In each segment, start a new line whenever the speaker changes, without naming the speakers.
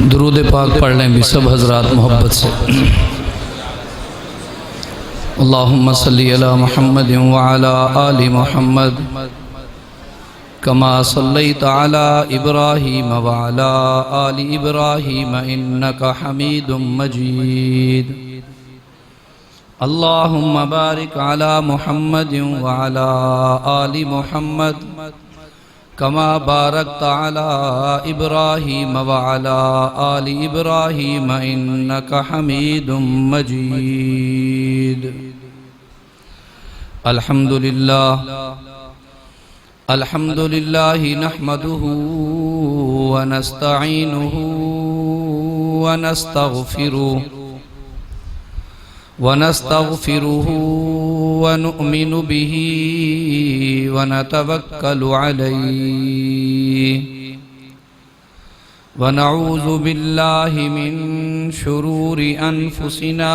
درود پاک پڑھ لیں بھی سب حضرات محبت سے۔ اللہم صلی علی محمد وعلی آل محمد کما صلیت علی ابراہیم وعلی آل ابراہیم انکا حمید مجید۔ اللہم بارک علی محمد وعلی آل محمد کما بارکت علی ابراہیم وعلی آل ابراہیم انکا حمید مجید۔ الحمدللہ نحمدہ ونستعینہ ونستغفرہ ونؤمن به ونتوکل علیہ ونعوذ باللہ من شرور انفسنا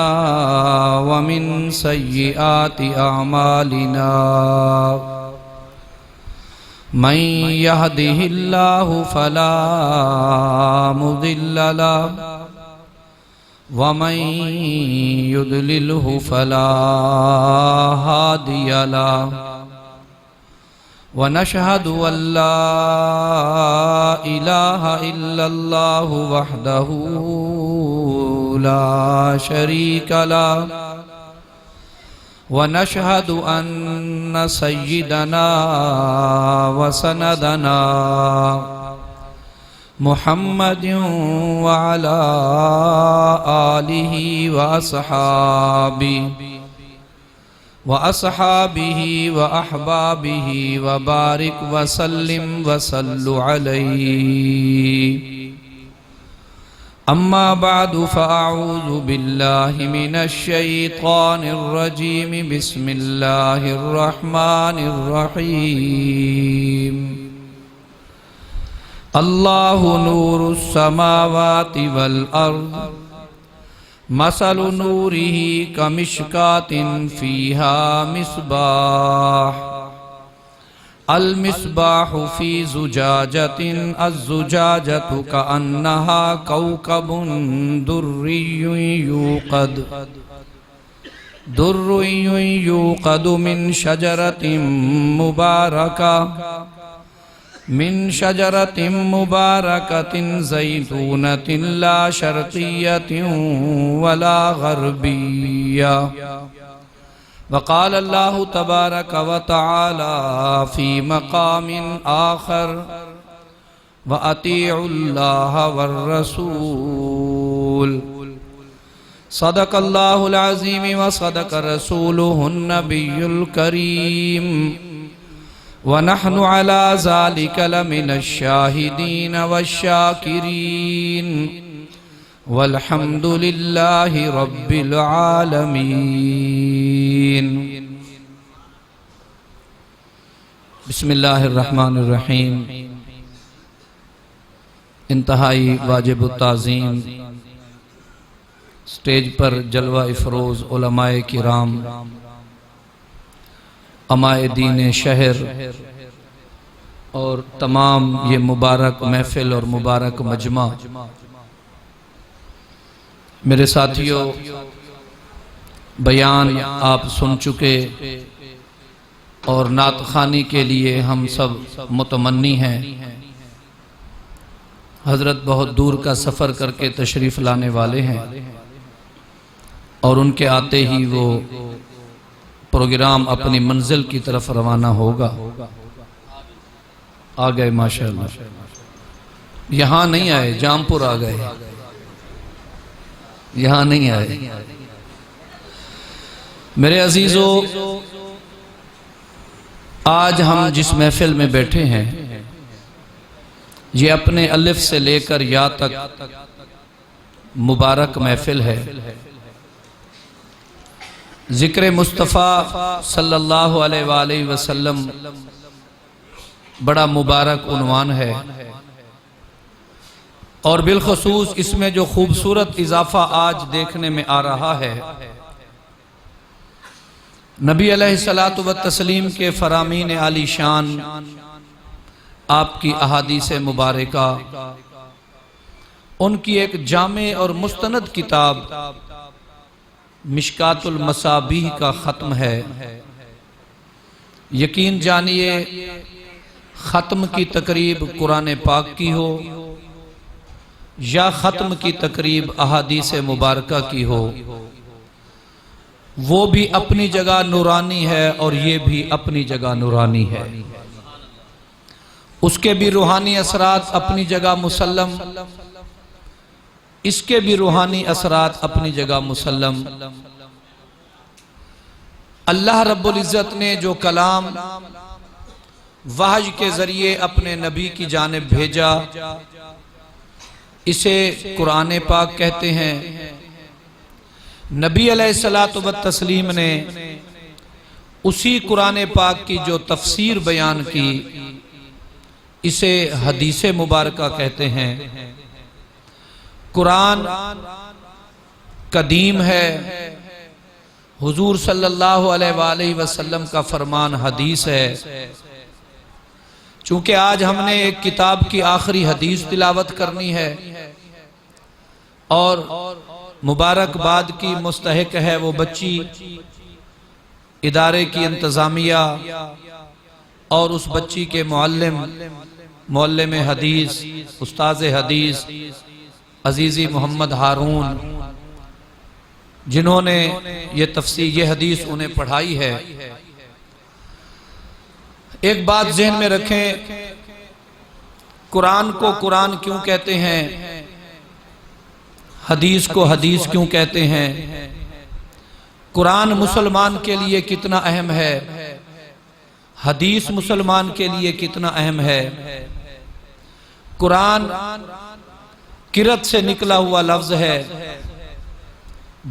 ومن سیئات اعمالنا من یہدہ اللہ فلا مضل لہ ومن يضلله فلا هادي له ونشهد أن لا إله إلا الله وحده لا شريك له ونشهد أن سيدنا وسندنا محمد وعلى آلہ وأصحابہ وأحبابہ وبارک وسلم وصلوا علیہ۔ اما بعد فاعوذ باللہ من الشیطان الرجیم بسم اللہ الرحمن الرحیم۔ اللہ نور السماوات والارض مثل نورہ کمشکاۃ فیہا مصباح المصباح فی زجاجۃ الزجاجۃ کأنہا کوکب درّی یوقد من شجرۃ مبارکۃ زیتونۃ لا شرقیۃ ولا غربیہ۔ وقال اللہ تبارک وتعالی فی مقام آخر وَأَطِيعُوا اللَّهَ وَالرَّسُولَ۔ صدق اللہ العظیم وصدق رسولہ النبی الکریم ونحن على ذلك لمن الشاہدین والشاکرین والحمد للہ رب العالمین۔ بسم اللہ الرحمن الرحیم۔ انتہائی واجب التعظیم سٹیج پر جلوہ افروز علماء کرام، عمائدین شہر اور تمام یہ مبارک محفل اور مبارک مجمع، میرے ساتھیوں بیان آپ سن چکے اور نعت خوانی کے لیے ہم سب متمنی ہیں۔ حضرت بہت دور کا سفر کر کے تشریف لانے والے ہیں اور ان کے آتے ہی وہ پروگرام اپنی منزل کی طرف روانہ ہوگا۔ آ گئے ماشاءاللہ، یہاں نہیں آئے، جامپور آ گئے، یہاں نہیں آئے۔ میرے عزیزو، آج ہم جس محفل میں بیٹھے ہیں یہ اپنے الف سے لے کر یا تک مبارک محفل ہے۔ ذکر مصطفیٰ صلی اللہ علیہ وآلہ وسلم بڑا مبارک عنوان ہے، اور بالخصوص اس میں جو خوبصورت اضافہ آج دیکھنے میں آ رہا ہے، نبی علیہ السلام کے فرامین عالی شان، آپ کی احادیث مبارکہ ان کی ایک جامع اور مستند کتاب مشکات المصابیح کا ختم ہے۔ یقین جانیے ختم کی تقریب قرآن پاک کی ہو یا ختم کی تقریب احادیث مبارکہ کی ہو، وہ بھی اپنی جگہ نورانی ہے اور یہ بھی اپنی جگہ نورانی ہے۔ اس کے بھی روحانی اثرات اپنی جگہ مسلم، اس کے بھی روحانی اثرات اپنی جگہ مسلم۔ اللہ رب العزت نے جو کلام وحی کے ذریعے اپنے نبی کی جانب بھیجا، اسے قرآن پاک کہتے ہیں۔ نبی علیہ الصلوۃ والتسلیم نے اسی قرآن پاک کی جو تفسیر بیان کی، اسے حدیث مبارکہ کہتے ہیں۔ قرآن قدیم ہے، حضور صلی اللہ علیہ وآلہ وسلم کا فرمان حدیث ہے۔ چونکہ آج ہم نے ایک کتاب کی آخری حدیث تلاوت کرنی ہے اور مبارکباد کی مستحق ہے وہ بچی، ادارے کی انتظامیہ اور اس بچی کے معلم حدیث، استاذ حدیث عزیزی محمد ہارون، جنہوں نے یہ حدیث انہیں پڑھائی ہے۔ ایک بات ذہن میں رکھیں، قرآن کو قرآن کیوں کہتے ہیں، حدیث کو حدیث کیوں کہتے ہیں، قرآن مسلمان کے لیے کتنا اہم ہے، حدیث مسلمان کے لیے کتنا اہم ہے۔ قرآن قرت سے نکلا ہوا لفظ ہے،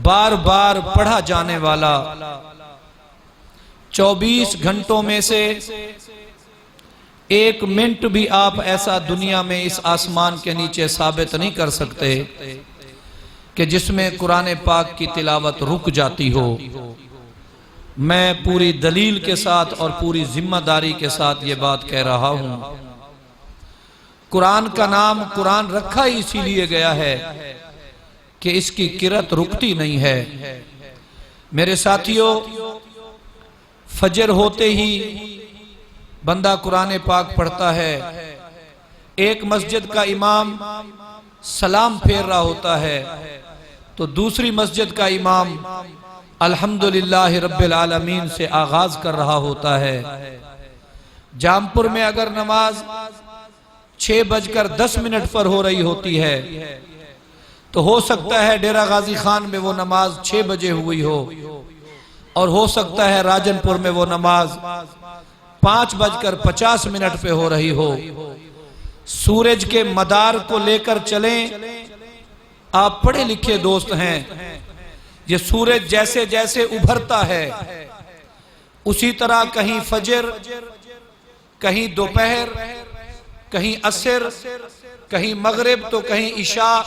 بار بار پڑھا جانے والا، 24 گھنٹوں میں سے 1 منٹ بھی آپ ایسا دنیا میں اس آسمان کے نیچے ثابت نہیں کر سکتے کہ جس میں قرآن پاک کی تلاوت رک جاتی ہو۔ میں پوری دلیل کے ساتھ اور پوری ذمہ داری کے ساتھ یہ بات کہہ رہا ہوں۔ قرآن کا نام قرآن رکھا ہی اسی لیے گیا ہے کہ اس کی قرت رکتی نہیں ہے۔ میرے ساتھیوں، فجر ہوتے ہی بندہ قرآن پاک پڑھتا ہے، ایک مسجد کا امام سلام پھیر رہا ہوتا ہے تو دوسری مسجد کا امام الحمدللہ رب العالمین سے آغاز کر رہا ہوتا ہے۔ جامپور میں اگر نماز 6:10 پر ہو رہی ہوتی ہے تو ہو سکتا ہے ڈیرہ غازی خان میں وہ نماز 6 بجے ہوئی ہو، اور ہو سکتا ہے راجن پور میں وہ نماز 5:50 پہ ہو رہی ہو۔ سورج کے مدار کو لے کر چلیں، آپ پڑھے لکھے دوست ہیں، یہ سورج جیسے جیسے ابھرتا ہے اسی طرح کہیں فجر، کہیں دوپہر، کہیں عصر، کہیں مغرب تو کہیں عشاء،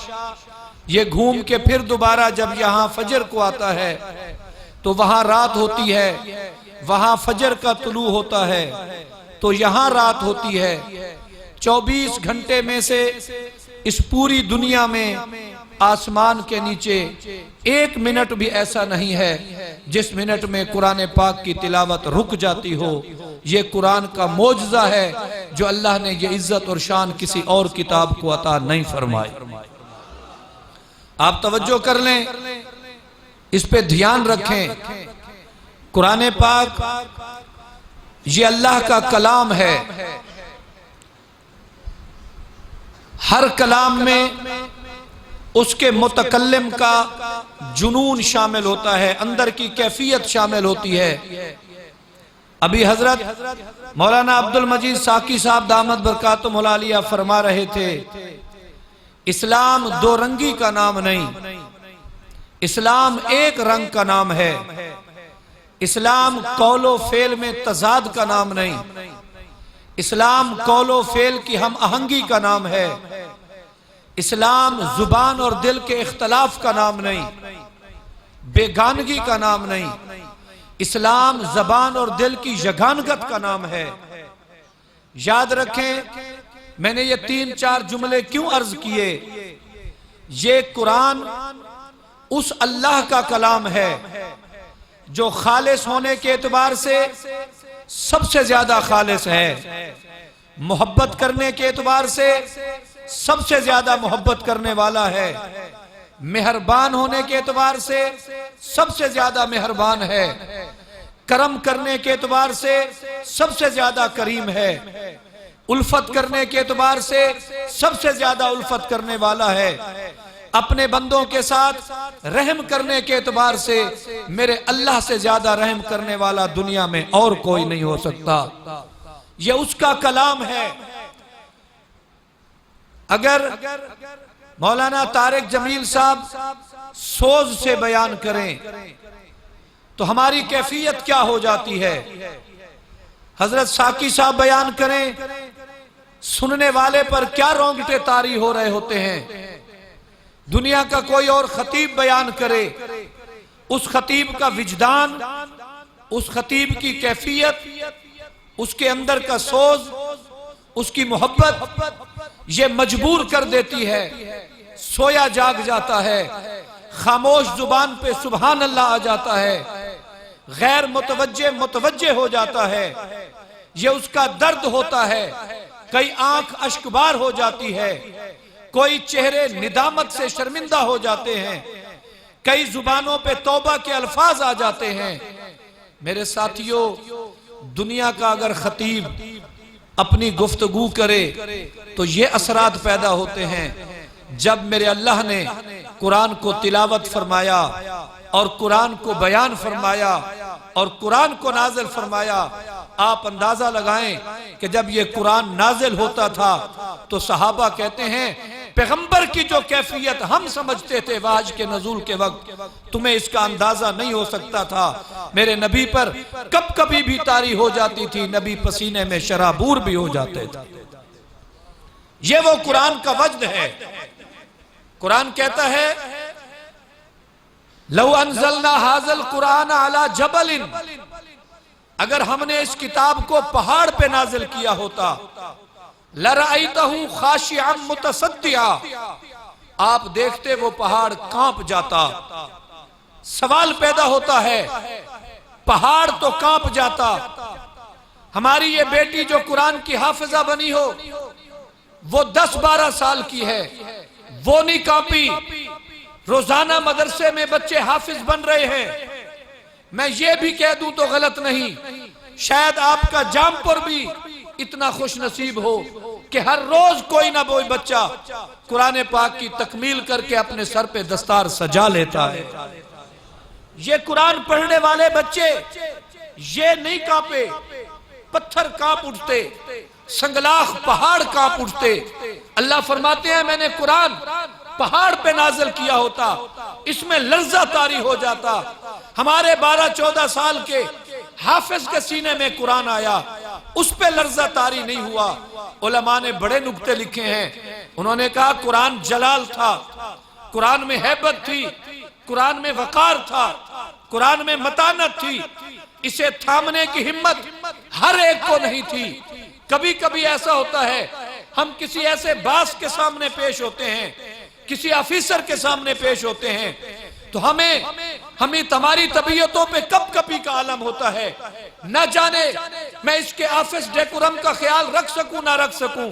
یہ گھوم کے پھر دوبارہ جب یہاں فجر کو آتا ہے تو وہاں رات ہوتی ہے، وہاں فجر کا طلوع ہوتا ہے تو یہاں رات ہوتی ہے۔ 24 گھنٹے میں سے اس پوری دنیا میں آسمان کے نیچے 1 منٹ بھی ایسا نہیں ہے جس منٹ میں قرآن پاک کی تلاوت رک جاتی ہو۔ یہ قرآن کا معجزہ ہے جو اللہ نے یہ عزت اور شان کسی اور کتاب کو عطا نہیں فرمائی۔ آپ توجہ کر لیں، اس پہ دھیان رکھیں، قرآن پاک یہ اللہ کا کلام ہے۔ ہر کلام میں اس کے متکلم کا جنون شامل ہوتا ہے، اندر کی کیفیت شامل ہوتی ہے۔ ابھی حضرت مولانا عبد المجید ساکی صاحب دامت برکاتہم العالیہ فرما رہے تھے، اسلام 2 رنگی کا نام نہیں، اسلام ایک رنگ کا نام ہے۔ اسلام قول و فعل میں تضاد کا نام نہیں، اسلام قول و فعل کی ہم آہنگی کا نام ہے۔ اسلام زبان اور دل کے اختلاف کا نام نہیں، بیگانگی کا نام نہیں، اسلام زبان اور دل کی یگانگت کا نام ہے۔ یاد رکھیں، میں نے یہ 3-4 جملے کیوں عرض کیے؟ یہ قرآن اس اللہ کا کلام ہے جو خالص ہونے کے اعتبار سے سب سے زیادہ خالص ہے، محبت کرنے کے اعتبار سے سب سے زیادہ محبت کرنے والا ہے، مہربان ہونے کے اعتبار سے سب سے زیادہ مہربان ہے، کرم کرنے کے اعتبار سے سب سے زیادہ کریم ہے، الفت کرنے کے اعتبار سے سب سے زیادہ الفت کرنے والا ہے، اپنے بندوں کے ساتھ رحم کرنے کے اعتبار سے میرے اللہ سے زیادہ رحم کرنے والا دنیا میں اور کوئی نہیں ہو سکتا۔ یہ اس کا کلام ہے۔ اگر مولانا طارق جمیل صاحب سوز سے بیان کریں تو ہماری کیفیت کیا ہو جاتی ہے، حضرت ساقی صاحب بیان کریں سننے والے پر کیا رونگٹے طاری ہو رہے ہوتے ہیں، دنیا کا کوئی اور خطیب بیان کرے، اس خطیب کا وجدان، اس خطیب کی کیفیت، اس کے اندر کا سوز، اس کی محبت یہ مجبور کر دیتی ہے، سویا جاگ جاتا ہے، خاموش زبان پہ سبحان اللہ آ جاتا ہے، غیر متوجہ متوجہ ہو جاتا ہے، یہ اس کا درد ہوتا ہے، کئی آنکھ اشکبار ہو جاتی ہے، کوئی چہرے ندامت سے شرمندہ ہو جاتے ہیں، کئی زبانوں پہ توبہ کے الفاظ آ جاتے ہیں۔ میرے ساتھیوں، دنیا کا اگر خطیب اپنی گفتگو کرے تو یہ اثرات پیدا ہوتے ہیں۔ جب میرے اللہ نے قرآن کو تلاوت فرمایا اور قرآن کو بیان فرمایا اور قرآن کو نازل فرمایا، آپ اندازہ لگائیں کہ جب یہ قرآن نازل ہوتا تھا تو صحابہ کہتے ہیں پیغمبر کی جو کیفیت ہم سمجھتے تھے وحی کے نزول کے وقت، تمہیں اس کا اندازہ نہیں ہو سکتا تھا۔ میرے نبی پر کب کبھی بھی طاری ہو جاتی تھی، نبی پسینے میں شرابور بھی ہو جاتے تھے۔ یہ وہ قرآن کا وجد ہے۔ قرآن کہتا ہے لو انزلنا ھذا القرآن علی جبل، اگر ہم نے اس کتاب کو پہاڑ پہ نازل کیا ہوتا، لَرَأَيْتَهُ خَاشِعًا مُتَصَدِّعًا، آپ دیکھتے وہ پہاڑ کانپ جاتا۔ سوال پیدا ہوتا ہے، پہاڑ تو کانپ جاتا، ہماری یہ بیٹی جو قرآن کی حافظہ بنی ہو، وہ 10-12 سال کی ہے، وہ نہیں کانپی۔ روزانہ مدرسے میں بچے حافظ بن رہے ہیں۔ میں یہ بھی کہہ دوں تو غلط نہیں، شاید آپ کا جام پر بھی اتنا خوش نصیب ہو کہ ہر روز کوئی نہ کوئی بچہ قرآن پاک کی تکمیل کر کے اپنے سر پہ دستار سجا لیتا ہے۔ یہ قرآن پڑھنے والے بچے یہ نہیں کانپے، پتھر کانپ اٹھتے، سنگلاخ پہاڑ کانپ اٹھتے۔ اللہ فرماتے ہیں میں نے قرآن پہاڑ پہ نازل کیا ہوتا، اس میں لرزہ طاری ہو جاتا۔ ہمارے 12-14 سال کے حافظ کے سینے میں قرآن آیا، اس پہ لرزہ طاری نہیں ہوا۔ علماء نے بڑے نکتے لکھے ہیں، انہوں نے کہا قرآن جلال تھا، قرآن میں ہیبت تھی، قرآن میں وقار تھا، قرآن میں متانت تھی، اسے تھامنے کی ہمت ہر ایک کو نہیں تھی۔ کبھی کبھی ایسا ہوتا ہے ہم کسی ایسے باس کے سامنے پیش ہوتے ہیں، کسی آفیسر کے سامنے پیش ہوتے ہیں تو ہمیں تمہاری طبیعتوں پہ کب کبھی کا عالم ہوتا ہے، نہ جانے میں اس کے آفس ڈیکورم کا خیال رکھ سکوں نہ رکھ سکوں،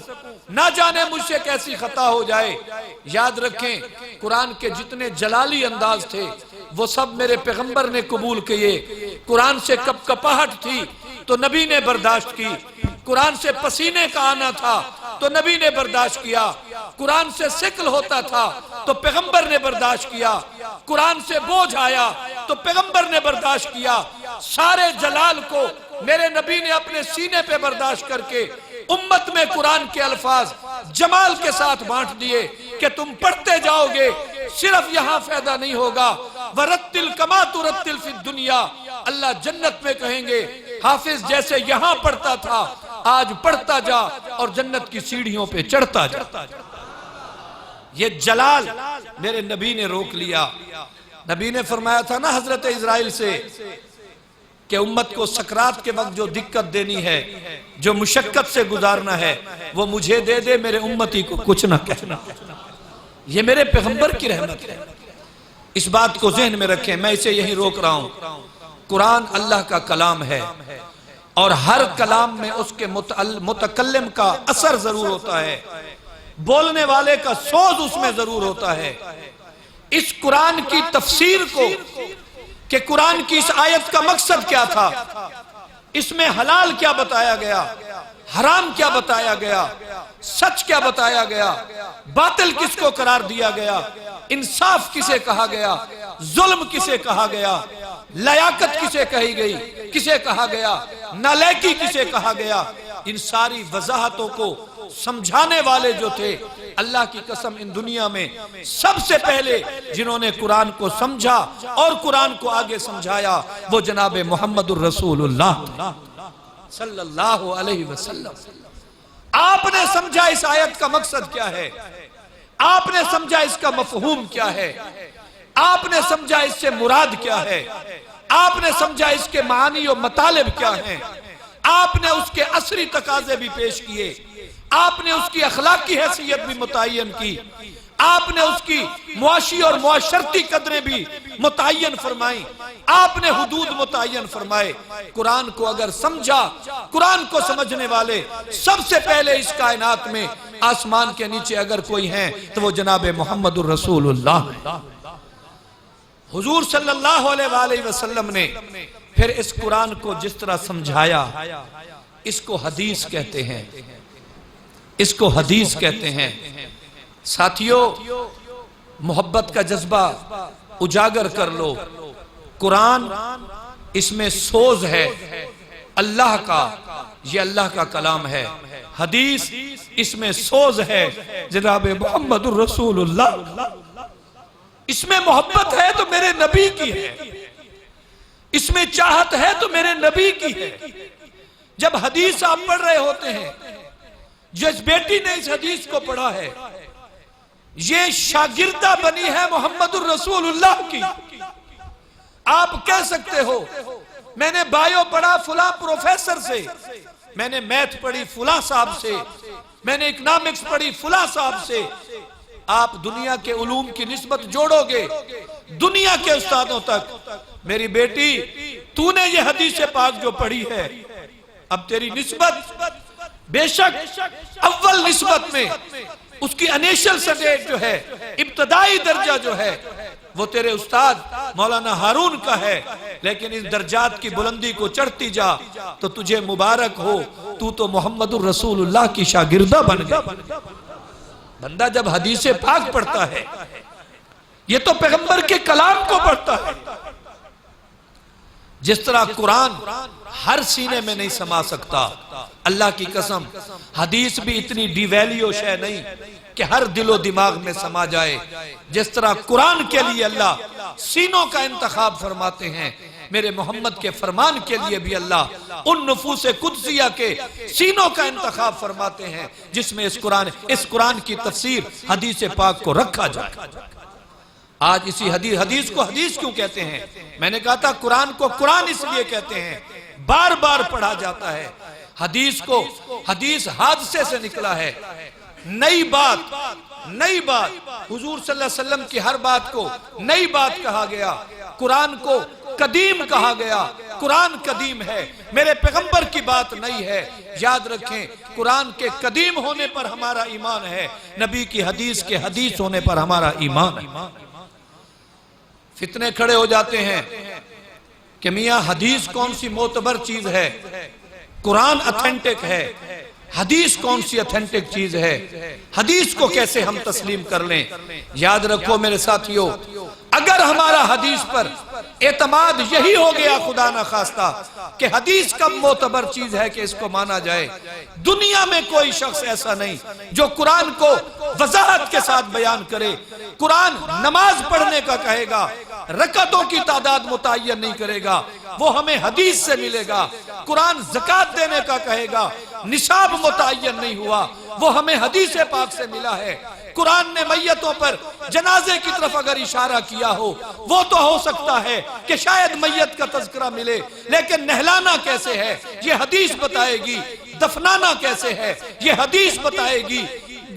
نہ جانے مجھ سے کیسی خطا ہو جائے۔ یاد رکھیں قرآن کے جتنے جلالی انداز تھے وہ سب میرے پیغمبر نے قبول کیے۔ قرآن سے کپ کپاہٹ تھی تو نبی نے برداشت کی، قرآن سے پسینے کا آنا تھا تو نبی نے برداشت کیا، قرآن سے سکل ہوتا تھا تو پیغمبر نے برداشت کیا، قرآن سے بوجھ آیا تو پیغمبر نے برداشت کیا۔ سارے جلال کو میرے نبی نے اپنے سینے پہ برداشت کر کے امت میں قرآن کے الفاظ جمال کے ساتھ بانٹ دیے کہ تم پڑھتے جاؤ گے، صرف یہاں فائدہ نہیں ہوگا۔ وَرَتِّلْ كَمَا تُرَتِّلْ فِي الدُّنْيَا، اللہ جنت میں کہیں گے حافظ جیسے یہاں پڑھتا تھا آج پڑھتا جا اور جنت کی سیڑھیوں پہ چڑھتا جا۔ یہ جلال میرے نبی نے روک لیا۔ نبی نے فرمایا تھا نا حضرت اسرائیل سے کہ امت کو سکرات کے وقت جو دقت دینی ہے، جو مشقت سے گزارنا ہے، وہ مجھے دے دے، میرے امتی کو کچھ نہ کہنا۔ یہ میرے پیغمبر کی رحمت ہے. اس بات کو ذہن میں رکھیں. میں اسے یہیں روک رہا ہوں. قرآن اللہ کا کلام ہے اور ہر کلام میں اس کے متکلم کا اثر ضرور ہوتا ہے, بولنے والے کا سوز اس میں ضرور ہوتا ہے. اس قرآن کی تفسیر کو کہ قرآن کی اس آیت کا مقصد کیا تھا, اس میں حلال کیا بتایا گیا, حرام کیا بتایا گیا, سچ کیا بتایا گیا, باطل کس کو قرار دیا گیا, انصاف کسے کہا گیا, ظلم کسے کہا گیا, لیاقت کسے کہی گئی, کسے کہا گیا, نالیکی کسے کہا گیا, ان ساری وضاحتوں کو سمجھانے والے جو تھے, اللہ کی قسم ان دنیا میں سب سے پہلے جنہوں نے قرآن کو سمجھا اور قرآن کو آگے سمجھایا وہ جناب محمد الرسول اللہ صلی اللہ علیہ وسلم. آپ نے سمجھا اس آیت کا مقصد کیا ہے, آپ نے سمجھا اس کا مفہوم کیا ہے, آپ نے سمجھا اس سے مراد کیا ہے, آپ نے سمجھا اس کے معانی و مطالب کیا ہیں, آپ نے اس کے عصری تقاضے بھی پیش کیے, آپ نے اس کی اخلاقی حیثیت بھی متعین کی, آپ نے اس کی معاشی اور معاشرتی قدریں بھی متعین فرمائیں, آپ نے حدود متعین فرمائے. قرآن کو اگر سمجھا, قرآن کو سمجھنے والے سب سے پہلے اس کائنات میں آسمان کے نیچے اگر کوئی ہیں تو وہ جناب محمد الرسول اللہ. حضور صلی اللہ علیہ وآلہ وسلم نے پھر اس قرآن کو جس طرح سمجھایا, اس کو حدیث کہتے ہیں, اس کو حدیث کہتے ہیں. ساتھیو, محبت کا جذبہ اجاگر کر لو. قرآن اس میں سوز ہے اللہ کا, یہ اللہ کا کلام ہے. حدیث اس میں سوز ہے جناب محمد الرسول اللہ. اس میں محبت ہے تو میرے نبی کی ہے, اس میں چاہت ہے تو میرے نبی کی ہے. جب حدیث آپ پڑھ رہے ہوتے ہیں, جس بیٹی نے اس حدیث کو پڑھا ہے یہ شاگردہ بنی ہے محمد الرسول اللہ کی. آپ کہہ سکتے ہو میں نے بائیو پڑھا فلاں پروفیسر سے, میں نے میتھ پڑھی فلاں صاحب سے, میں نے اکنامکس پڑھی فلاں صاحب سے. آپ دنیا کے علوم کی نسبت جوڑو گے دنیا کے استادوں تک. میری بیٹی تو نے یہ حدیث پاک جو پڑھی ہے, اب تیری نسبت بے شک اول نسبت میں اس کی انیشل سٹیج جو ہے, ابتدائی درجہ جو ہے وہ تیرے استاد مولانا ہارون کا ہے, لیکن اس درجات کی بلندی کو چڑھتی جا تو تجھے مبارک ہو, تو محمد الرسول اللہ کی شاگردہ بن گیا. بندہ جب حدیث پاک پڑھتا ہے یہ تو پیغمبر کے کلام کو پڑھتا ہے. جس طرح قرآن ہر سینے میں نہیں سما سکتا, اللہ کی قسم حدیث بھی اتنی ڈی ویلیو شے نہیں کہ ہر دل و دماغ میں سما جائے. جس طرح قرآن کے لیے اللہ سینوں کا انتخاب فرماتے ہیں, میرے محمد کے فرمان کے لیے بھی اللہ ان نفوس قدسیہ کے سینوں کا انتخاب فرماتے ہیں جس میں اس قرآن کی تفسیر حدیث پاک کو رکھا جائے. آج اسی حدیث کو حدیث کیوں کہتے ہیں؟ میں نے کہا تھا قرآن کو قرآن اس لیے کہتے ہیں, بار بار پڑھا جاتا ہے. حدیث کو حدیث حادثے سے نکلا ہے, نئی بات حضور صلی اللہ علیہ وسلم کی ہر بات کو نئی بات کہا گیا. قرآن کو قدیم کہا گیا, قرآن قدیم ہے, میرے پیغمبر کی بات نہیں ہے. یاد رکھیں قرآن کے قدیم ہونے پر ہمارا ایمان ہے, نبی کی حدیث کے حدیث ہونے پر ہمارا ایمان ہے. فتنے کھڑے ہو جاتے ہیں کہ میاں حدیث کون سی معتبر چیز ہے, قرآن اتھینٹک ہے, حدیث کون سی اتھینٹک چیز ہے, حدیث کو کیسے ہم تسلیم کر لیں. یاد رکھو میرے ساتھیو, اگر ہمارا حدیث پر اعتماد یہی ہو گیا خدا نہ خواستہ کہ حدیث کب معتبر چیز ہے کہ اس کو مانا جائے, دنیا میں کوئی شخص ایسا نہیں جو قرآن کو وضاحت کے ساتھ بیان کرے. قرآن نماز پڑھنے کا کہے گا, رکعتوں کی تعداد متعین نہیں کرے گا, وہ ہمیں حدیث سے ملے گا. قرآن زکوٰۃ دینے کا کہے گا, نصاب متعین نہیں ہوا, وہ ہمیں حدیث پاک سے ملا ہے. قرآن نے میتوں پر جنازے کی طرف اگر اشارہ کیا ہو, وہ تو ہو سکتا ہے کہ شاید میت کا تذکرہ ملے, لیکن نہلانا کیسے ہے یہ حدیث بتائے گی, دفنانا کیسے ہے یہ حدیث بتائے گی,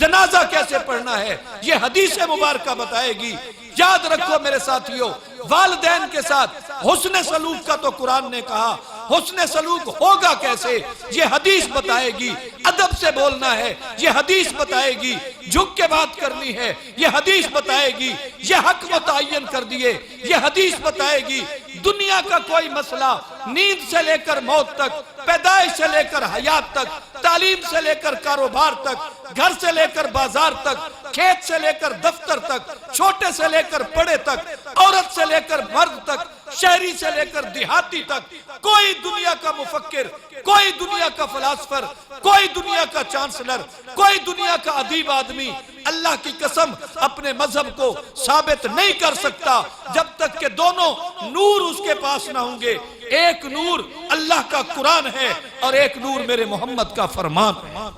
جنازہ کیسے پڑھنا ہے یہ حدیث مبارکہ بتائے گی۔ یاد رکھو میرے ساتھیوں، والدین کے ساتھ حسن سلوک کا تو قرآن نے کہا، حسن سلوک ہوگا کیسے یہ حدیث بتائے گی۔ ادب سے بولنا ہے یہ حدیث بتائے گی، جھک کے بات کرنی ہے یہ حدیث بتائے گی، یہ حق متعین کر دیے یہ حدیث بتائے گی۔ دنیا کا کوئی مسئلہ نیند سے لے کر موت تک، پیدائش سے لے کر حیات تک، تعلیم سے لے کر کاروبار تک، گھر سے لے کر بازار تک، کھیت سے لے کر دفتر تک، چھوٹے سے لے کر بڑے تک، عورت سے لے کر مرد تک، شہری سے لے کر دیہاتی تک، کوئی دنیا کا مفکر، کوئی دنیا کا فلاسفر، کوئی دنیا کا چانسلر، کوئی دنیا کا ادیب آدمی اللہ کی قسم اپنے مذہب کو ثابت نہیں کر سکتا جب تک کہ دونوں نور اس کے پاس نہ ہوں گے۔ ایک نور اللہ کا قرآن ہے اور ایک نور میرے محمد کا فرمان ہے،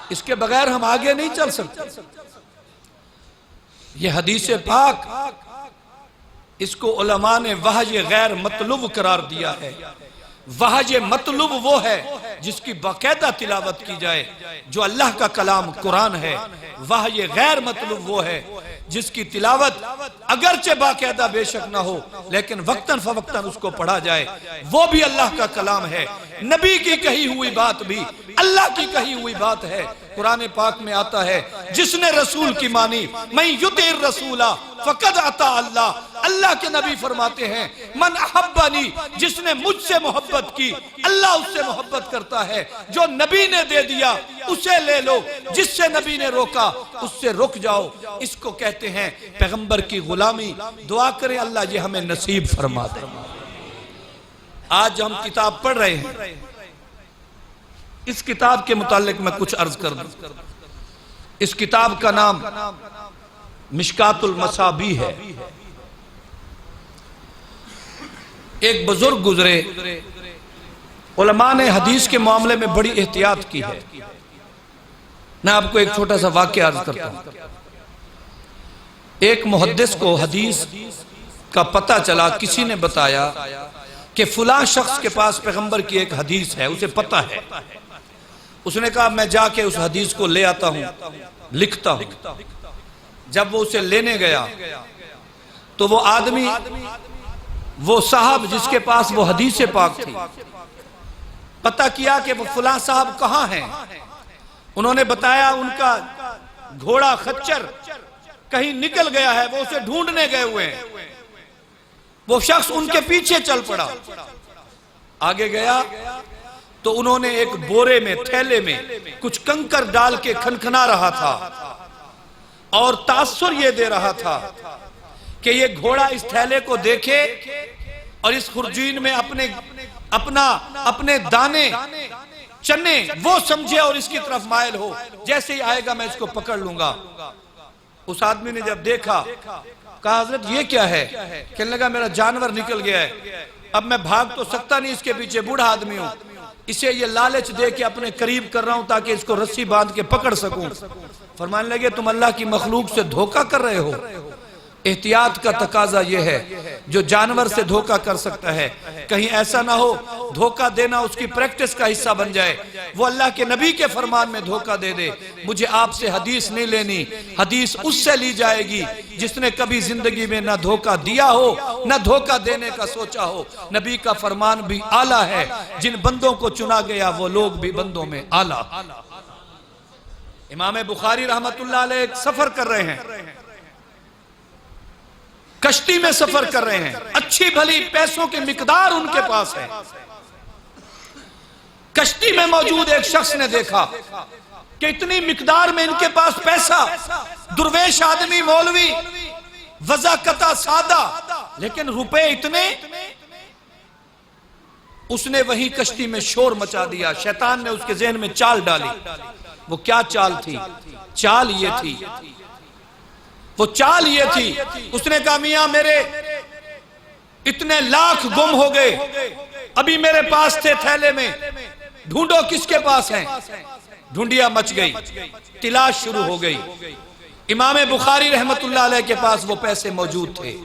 اس کے بغیر ہم آگے نہیں چل سکتے۔ یہ حدیث پاک اس کو علماء نے وحی غیر مطلوب قرار دیا ہے۔ وحی مطلوب وہ ہے جس کی باقاعدہ تلاوت کی جائے جو اللہ کا کلام قرآن ہے۔ وحی غیر مطلوب وہ ہے جس کی تلاوت اگرچہ باقاعدہ بے شک نہ ہو لیکن وقتاً فوقتاً اس کو پڑھا جائے، وہ بھی اللہ کا کلام ہے۔ نبی کی کہی ہوئی بات بھی اللہ کی کہی ہوئی بات ہے۔ قرآن پاک میں آتا ہے جس نے رسول کی مانی، من یطع الرسول فقد اطاع اللہ۔ اللہ کے نبی فرماتے ہیں من احبنی، جس نے مجھ سے محبت کی اللہ اس سے محبت کرتا ہے۔ جو نبی نے دے دیا اسے لے لو، جس سے نبی نے روکا اس سے رک جاؤ۔ اس کو کہتے ہیں پیغمبر کی غلامی۔ دعا کریں اللہ یہ ہمیں نصیب فرما دے۔ آج ہم کتاب پڑھ رہے ہیں، اس کتاب کے متعلق میں کچھ عرض کر دوں۔ اس کتاب کا نام مشکات المصابیح ہے۔ ایک بزرگ گزرے، علماء نے حدیث کے معاملے میں بڑی احتیاط کی ہے۔ میں آپ کو ایک چھوٹا سا واقعہ عرض کرتا ہوں۔ ایک محدث کو حدیث کا پتہ چلا، کسی نے بتایا کہ فلاں شخص کے پاس پیغمبر کی ایک حدیث ہے، اسے پتہ ہے۔ اس نے کہا میں جا کے اس حدیث کو لے آتا ہوں، لکھتا ہوں۔ جب وہ اسے لینے گیا تو وہ آدمی، وہ صاحب جس کے پاس وہ حدیث پاک تھی، پتہ کیا کہ وہ فلاں صاحب کہاں ہیں۔ انہوں نے بتایا ان کا گھوڑا خچر کہیں نکل گیا ہے، وہ اسے ڈھونڈنے گئے ہوئے ہیں۔ وہ شخص ان کے پیچھے چل پڑا، آگے گیا تو انہوں نے ایک بورے میں، تھیلے میں کچھ کنکر ڈال کے کھنکھنا رہا تھا اور تاثر یہ دے رہا تھا کہ یہ گھوڑا اس تھیلے کو دیکھے اور اس خرجین میں اپنے دانے چنے وہ سمجھے اور اس کی طرف مائل ہو، جیسے ہی آئے گا میں اس کو پکڑ لوں گا۔ اس آدمی نے جب دیکھا کہا حضرت یہ کیا ہے؟ کہنے لگا میرا جانور نکل گیا ہے، اب میں بھاگ تو سکتا نہیں، اس کے پیچھے بوڑھا آدمی ہوں، اسے یہ لالچ دے کے اپنے قریب کر رہا ہوں تاکہ اس کو رسی باندھ کے پکڑ سکوں۔ فرمانے لگے تم اللہ کی مخلوق سے دھوکہ کر رہے ہو۔ احتیاط کا تقاضا یہ ہے، جو جانور سے دھوکہ کر سکتا ہے کہیں ایسا نہ ہو دھوکہ دینا اس کی پریکٹس کا حصہ بن جائے، وہ اللہ کے نبی کے فرمان میں دھوکہ دے دے۔ مجھے آپ سے حدیث نہیں لینی، حدیث اس سے لی جائے گی جس نے کبھی زندگی میں نہ دھوکہ دیا ہو نہ دھوکہ دینے کا سوچا ہو۔ نبی کا فرمان بھی اعلیٰ ہے، جن بندوں کو چنا گیا وہ لوگ بھی بندوں میں اعلیٰ۔ امام بخاری رحمت اللہ علیہ ایک سفر کر رہے ہیں، کشتی میں سفر کر رہے ہیں، اچھی بھلی پیسوں کی مقدار ان کے پاس ہے۔ کشتی میں موجود ایک شخص نے دیکھا کہ اتنی مقدار میں ان کے پاس پیسہ، درویش آدمی، مولوی، وضاقتہ سادہ، لیکن روپے اتنے۔ اس نے وہی کشتی میں شور مچا دیا، شیطان نے اس کے ذہن میں چال ڈالی۔ وہ کیا چال تھی؟ چال یہ تھی، وہ چال یہ تھی، اس نے کہا میاں میرے اتنے لاکھ گم ہو گئے، ابھی میرے پاس تھے تھیلے میں، ڈھونڈو کس کے پاس ہیں۔ ڈھونڈیا مچ گئی، تلاش شروع ہو گئی۔ امام بخاری رحمت اللہ علیہ کے پاس وہ پیسے موجود تھے۔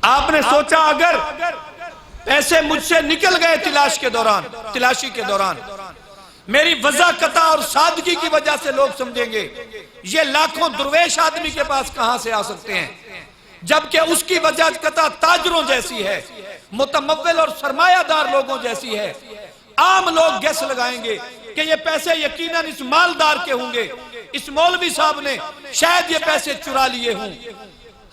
آپ نے سوچا اگر پیسے مجھ سے نکل گئے تلاشی کے دوران میری وضاحت اور سادگی کی وجہ سے لوگ سمجھیں گے یہ لاکھوں درویش آدمی کے پاس کہاں سے آ سکتے ہیں، جبکہ اس کی وضاحت تاجروں جیسی ہے، متمول اور سرمایہ دار لوگوں جیسی ہے۔ عام لوگ گیس لگائیں گے کہ یہ پیسے یقیناً اس مالدار کے ہوں گے، اس مولوی صاحب نے شاید یہ پیسے چرا لیے ہوں۔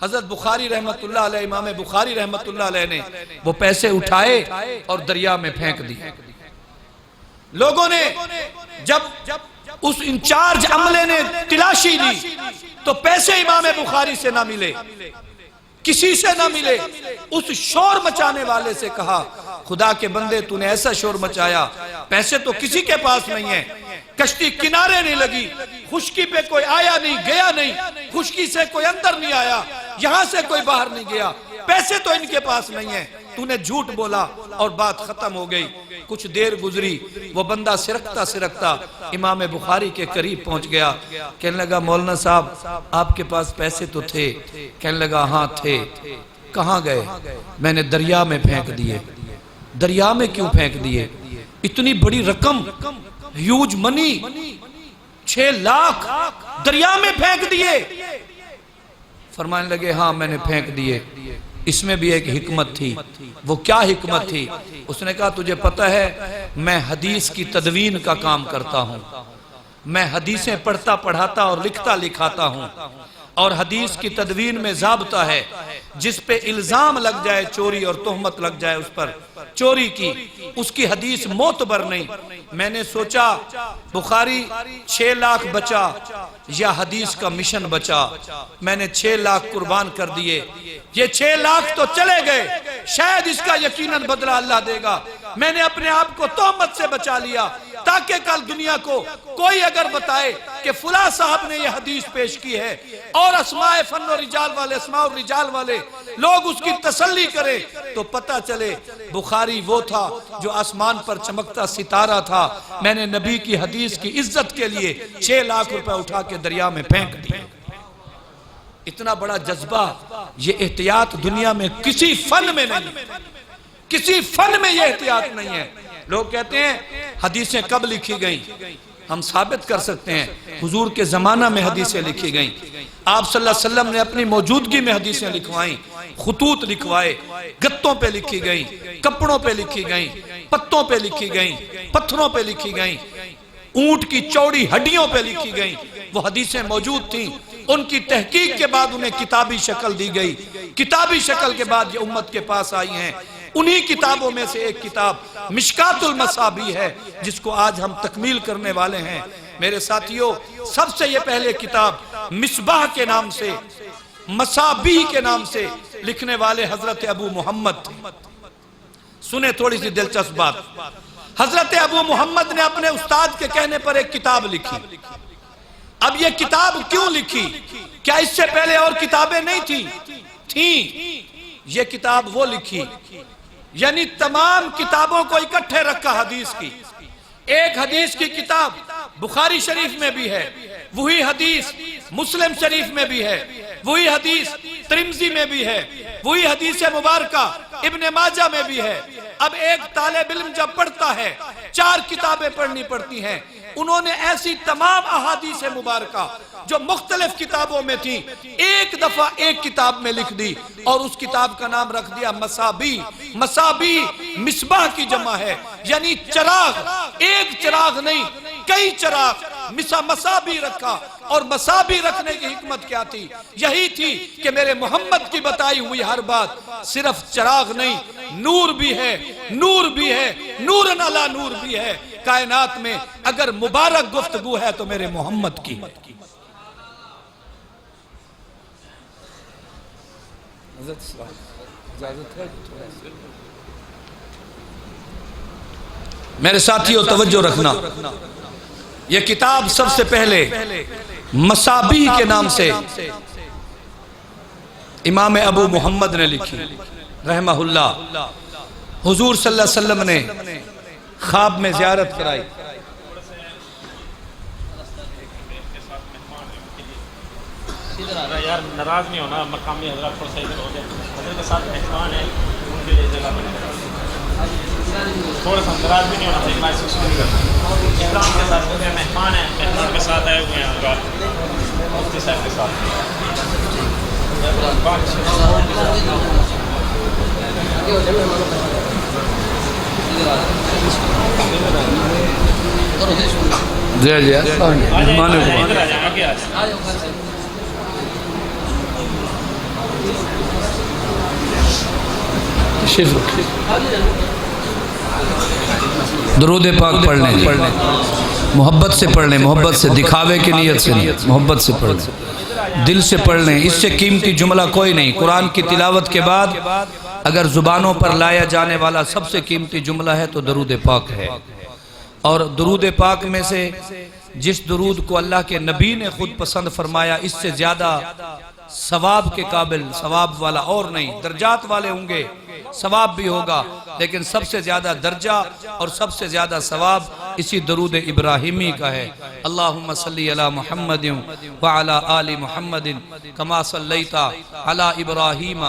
حضرت بخاری رحمت اللہ علیہ، امام بخاری رحمت اللہ علیہ نے وہ پیسے اٹھائے اور دریا میں پھینک دیے۔ لوگوں نے جب اس انچارج عملے نے تلاشی لی تو پیسے امام بخاری سے نہ ملے، کسی سے نہ ملے۔ اس شور مچانے والے سے کہا خدا کے بندے تو نے ایسا شور مچایا، پیسے تو کسی کے پاس نہیں ہیں، کشتی کنارے نہیں لگی، خشکی پہ کوئی آیا نہیں گیا نہیں، خشکی سے کوئی اندر نہیں آیا، یہاں سے کوئی باہر نہیں گیا، پیسے تو ان کے پاس نہیں ہیں، تو نے جھوٹ بولا اور بات ختم ہو گئی۔ کچھ دیر گزری، وہ بندہ سرکتا سرکتا امام بخاری کے قریب پہنچ گیا، کہنے لگا مولانا صاحب آپ کے پاس پیسے تو تھے؟ کہنے لگا ہاں تھے۔ کہاں گئے؟ میں نے دریا میں پھینک دیے۔ دریا میں کیوں پھینک دیے؟ اتنی بڑی رقم، ہیوج منی، 6 لاکھ دریا میں پھینک دیے؟ فرمانے لگے ہاں میں نے پھینک دیے۔ اس میں بھی ایک حکمت تھی۔ وہ کیا حکمت تھی؟ اس نے کہا تجھے پتہ ہے میں حدیث کی تدوین کا کام کرتا ہوں، میں حدیثیں پڑھتا پڑھاتا اور لکھتا لکھاتا ہوں، اور حدیث کی تدوین میں ضابطہ ہے جس پہ الزام لگ جائے چوری اور تہمت لگ جائے اس پر چوری کی، اس کی حدیث معتبر نہیں۔ میں نے سوچا بخاری 6 لاکھ بچا یا حدیث کا مشن بچا، میں نے 6 لاکھ قربان کر دیے۔ یہ 6 لاکھ تو چلے گئے، شاید اس کا یقیناً بدلہ اللہ دے گا۔ میں نے اپنے آپ کو تہمت سے بچا لیا تاکہ کل دنیا کو کوئی اگر بتائے کہ فلاں صاحب نے یہ حدیث پیش کی ہے اور اسماء فن و رجال والے، اسماء و رجال والے لوگ اس کی تسلی کرے تو پتہ چلے بخاری وہ تھا جو آسمان پر چمکتا ستارہ تھا۔ میں نے نبی کی حدیث کی عزت کے لیے 6 لاکھ روپے اٹھا کے دریا میں پھینک دیا۔ اتنا بڑا جذبہ، یہ احتیاط دنیا میں کسی فن میں نہیں، کسی فن میں یہ احتیاط نہیں ہے۔ لوگ کہتے ہیں حدیثیں کب لکھی گئیں؟ ہم ثابت کر سکتے ہیں حضور کے زمانہ میں حدیثیں لکھی گئیں۔ آپ صلی اللہ علیہ وسلم نے اپنی موجودگی میں حدیثیں لکھوائیں، خطوط لکھوائے، گتوں پہ لکھی گئیں، کپڑوں پہ لکھی گئیں، پتوں پہ لکھی گئیں، پتھروں پہ لکھی گئیں، اونٹ کی چوڑی ہڈیوں پہ لکھی گئیں۔ وہ حدیثیں موجود تھیں، ان کی تحقیق کے بعد انہیں کتابی شکل دی گئی، کتابی شکل کے بعد یہ امت کے پاس آئی ہیں۔ انہی کتابوں میں سے ایک کتاب مشکات المصابیح ہے جس کو آج ہم تکمیل کرنے والے ہیں۔ میرے ساتھیوں، سب سے یہ پہلے کتاب مصباح کے نام سے، مصابیح کے نام سے لکھنے والے حضرت ابو محمد تھے۔ سنیں تھوڑی سی دلچسپ بات، حضرت ابو محمد نے اپنے استاد کے کہنے پر ایک کتاب لکھی۔ اب یہ کتاب کیوں لکھی؟ کیا اس سے پہلے اور کتابیں نہیں تھیں؟ یہ کتاب وہ لکھی، یعنی تمام کتابوں کو اکٹھے رکھا حدیث کی۔ ایک حدیث کی کتاب بخاری شریف میں بھی ہے، وہی حدیث مسلم شریف میں بھی ہے، وہی حدیث ترمذی میں بھی ہے، وہی حدیث مبارکہ ابن ماجہ میں بھی ہے۔ اب ایک طالب علم جب پڑھتا ہے، 4 کتابیں پڑھنی پڑتی ہیں۔ انہوں نے ایسی تمام احادیث مبارکہ جو مختلف کتابوں میں تھی ایک دفعہ ایک کتاب میں لکھ دی اور اس کتاب کا نام رکھ دیا مصابیح۔ مصابیح مصباح کی جمع ہے، یعنی چراغ، ایک چراغ نہیں کئی چراغ، مصابیح رکھا۔ اور مصابیح رکھنے کی حکمت کیا تھی؟ یہی تھی کہ میرے محمد کی بتائی ہوئی ہر بات صرف چراغ نہیں، نور بھی ہے، نور بھی ہے، نورن علی نور بھی ہے۔ کائنات میں اگر مبارک گفتگو ہے تو میرے محمد کی۔ میرے ساتھیوں توجہ رکھنا، یہ کتاب سب سے پہلے مصابیح کے نام سے امام ابو محمد نے لکھی رحمہ اللہ۔ حضور صلی اللہ علیہ وسلم نے خواب میں زیارت کرائی۔
یار ناراض نہیں ہونا، مقامی حضرات تھوڑا سا ادھر ہو جائے، حضرت کے ساتھ مہمان ہیں ان کے لیے جگہ بنے۔ تھوڑا سا ناراض بھی نہیں ہونا چاہیے، محسوس نہیں کرنا۔ اسلام کے ساتھ ہوتے ہیں، مہمان ہیں، مہمان کے ساتھ آئے ہوئے ہیں، مفتی صاحب کے ساتھ۔
جی جی
ادھر آ جائیں، آگے آ جائیں۔
درود پاک پڑھ لیں، محبت سے پڑھ لیں، محبت سے، دکھاوے کی نیت سے نہیں، محبت سے پڑھ لیں، دل سے پڑھ لیں۔ اس سے قیمتی جملہ کوئی نہیں۔ قرآن کی تلاوت کے بعد اگر زبانوں پر لایا جانے والا سب سے قیمتی جملہ ہے تو درود پاک ہے۔ اور درود پاک میں سے جس درود کو اللہ کے نبی نے خود پسند فرمایا، اس سے زیادہ ثواب کے قابل، ثواب والا اور نہیں۔ درجات والے ہوں گے، ثواب بھی ہوگا، لیکن سب سے زیادہ درجہ اور سب سے زیادہ ثواب اسی درود ابراہیمی کا ہے۔ اللہم صلی علی محمد وعلی آل محمد کما صلیت علی ابراہیم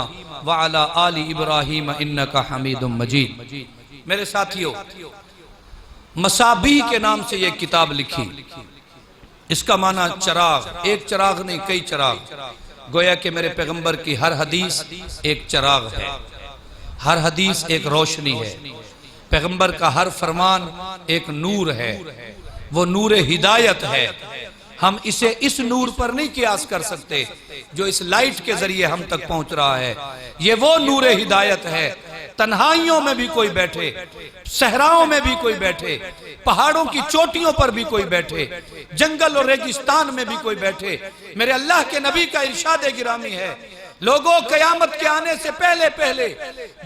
وعلی آل ابراہیم انکا حمید مجید۔ میرے ساتھیو، مصابیح کے نام سے یہ کتاب لکھی۔ اس کا معنی چراغ، ایک چراغ نہیں، کئی چراغ۔ گویا کہ میرے پیغمبر کی ہر حدیث ایک چراغ ہے، ہر حدیث ایک روشنی ہے، پیغمبر کا ہر فرمان ایک نور ہے، وہ نور ہدایت ہے۔ ہم اسے اس نور پر نہیں قیاس کر سکتے جو اس لائٹ کے ذریعے ہم تک پہنچ رہا ہے۔ یہ وہ نور ہدایت ہے، تنہائیوں میں بھی کوئی بیٹھے، صحراؤں میں بھی کوئی بیٹھے، پہاڑوں کی چوٹیوں پر بھی کوئی بیٹھے، جنگل اور ریگستان میں بھی کوئی بیٹھے، میرے اللہ کے نبی کا ارشاد گرامی ہے، لوگوں قیامت کے آنے سے پہلے پہلے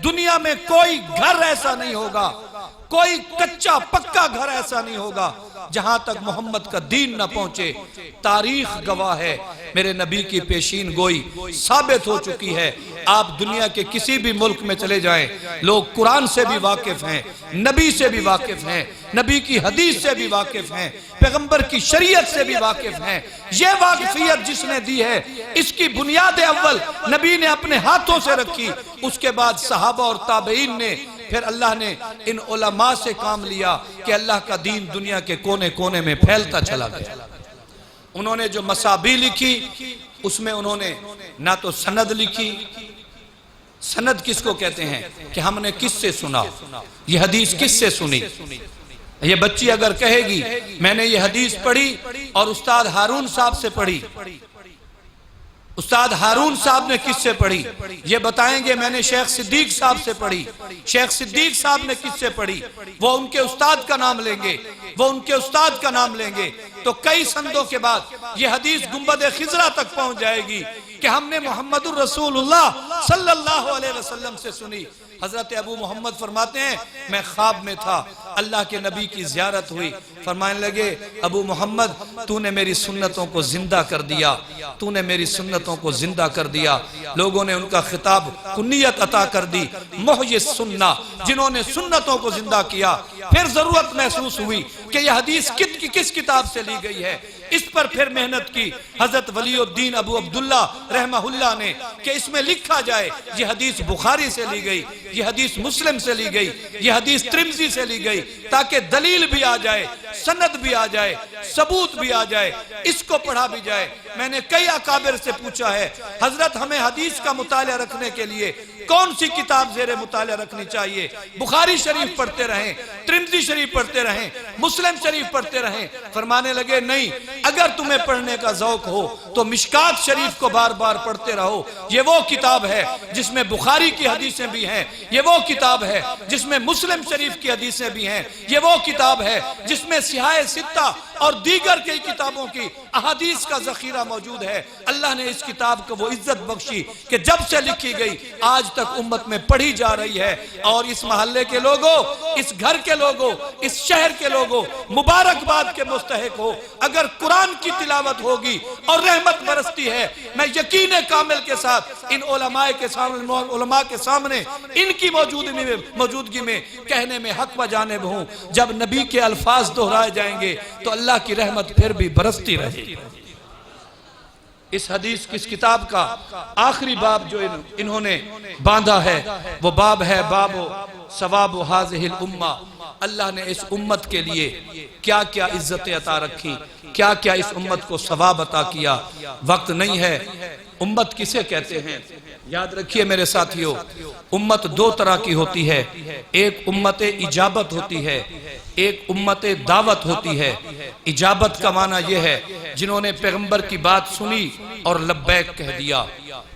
دنیا میں کوئی گھر ایسا نہیں ہوگا، کوئی کچا پکا گھر ایسا نہیں ہوگا جہاں تک محمد کا دین نہ پہنچے۔ تاریخ گواہ ہے، میرے نبی کی پیشین گوئی ثابت ہو چکی ہے۔ آپ دنیا کے کسی بھی ملک میں چلے جائیں، لوگ قرآن سے بھی واقف ہیں، نبی سے بھی واقف ہیں، نبی کی حدیث سے بھی واقف ہیں، پیغمبر کی شریعت سے بھی واقف ہیں۔ یہ واقفیت جس نے دی ہے، اس کی بنیاد اول نبی نے اپنے ہاتھوں سے رکھی، اس کے بعد صحابہ اور تابعین نے، پھر اللہ نے ان علماء سے کام لیا کہ اللہ کا دین دنیا کے کونے کونے میں پھیلتا چلا گیا۔ انہوں نے جو مصابیح لکھی، اس میں انہوں نے نہ تو سند لکھی۔ سند کس کو کہتے ہیں کہ ہم نے کس سے سنا، یہ حدیث کس سے سنی۔ یہ بچی اگر کہے گی میں نے یہ حدیث پڑھی اور استاد ہارون صاحب سے پڑھی، استاد ہارون صاحب نے کس سے پڑھی، یہ بتائیں گے میں نے شیخ صدیق صاحب سے پڑھی، شیخ صدیق صاحب نے کس سے پڑھی، وہ ان کے استاد کا نام لیں گے، وہ ان کے استاد کا نام لیں گے، تو کئی سندوں کے بعد یہ حدیث گنبد خضرا تک پہنچ جائے گی کہ ہم نے محمد الرسول اللہ صلی اللہ علیہ وسلم سے سنی۔ حضرت ابو محمد فرماتے ہیں میں خواب میں تھا، اللہ کے نبی کی زیارت ہوئی، فرمانے لگے ابو محمد تو نے میری سنتوں کو زندہ کر دیا، تو نے میری سنتوں کو زندہ کر دیا۔ لوگوں نے ان کا خطاب کنیت عطا کر دی، محیی السنہ، جنہوں نے سنتوں کو زندہ کیا۔ پھر ضرورت محسوس ہوئی کہ یہ حدیث کس کتاب سے لی گئی ہے، اس پر پھر محنت کی حضرت ولی الدین ابو عبداللہ رحمہ اللہ نے کہ اس میں لکھا جائے یہ حدیث بخاری سے لی گئی، یہ حدیث مسلم سے لی گئی، یہ حدیث ترمذی سے لی گئی، تاکہ دلیل بھی آ جائے، سند بھی آ جائے، ثبوت بھی آ جائے، اس کو پڑھا بھی جائے۔ میں نے کئی اکابر سے پوچھا ہے حضرت ہمیں حدیث کا مطالعہ رکھنے کے لیے کون سی کتاب زیر مطالعہ رکھنی چاہیے؟ بخاری شریف پڑھتے رہیں، ترمذی شریف پڑھتے رہیں، مسلم شریف پڑھتے رہیں۔ فرمانے لگے نہیں، اگر تمہیں پڑھنے کا ذوق ہو تو مشکات شریف کو بار بار پڑھتے رہو، یہ وہ کتاب ہے جس میں بخاری کی حدیثیں بھی ہیں، یہ وہ کتاب ہے جس میں مسلم شریف کی حدیثیں بھی ہیں، یہ وہ کتاب ہے جس میں صحاح ستہ اور دیگر کئی کتابوں کی احادیث کا ذخیرہ موجود ہے۔ اللہ نے اس کتاب کو وہ عزت بخشی کہ جب سے لکھی گئی آج تک امت میں پڑھی جا رہی ہے، اور اس محلے کے لوگوں، اس گھر کے لوگوں، اس شہر کے لوگوں مبارکباد کے مستحق ہو۔ اگر قرآن کی تلاوت ہوگی اور رحمت برستی ہے، میں یقین کامل کے ساتھ ان علماء کے سامنے ان کی موجودگی میں کہنے میں حق و جانب ہوں، جب نبی کے الفاظ دہرائے جائیں گے تو اللہ کی رحمت پھر بھی برستی رہے گی۔ اس حدیث کی اس کتاب کا آخری باب جو انہوں نے باندھا ہے وہ باب ہے باب ثواب ہذہ الامہ. اللہ نے اس امت کے لیے کیا کیا عزت عطا رکھی, کیا کیا اس امت کو ثواب عطا کیا. وقت نہیں ہے. امت کسے کہتے ہیں؟ یاد رکھیے میرے ساتھیو, امت دو طرح کی ہوتی ہے. ایک امت اجابت ہوتی ہے, ایک امت دعوت ہوتی ہے. اجابت کا معنی یہ ہے جنہوں نے پیغمبر کی بات سنی اور لبیک کہہ دیا,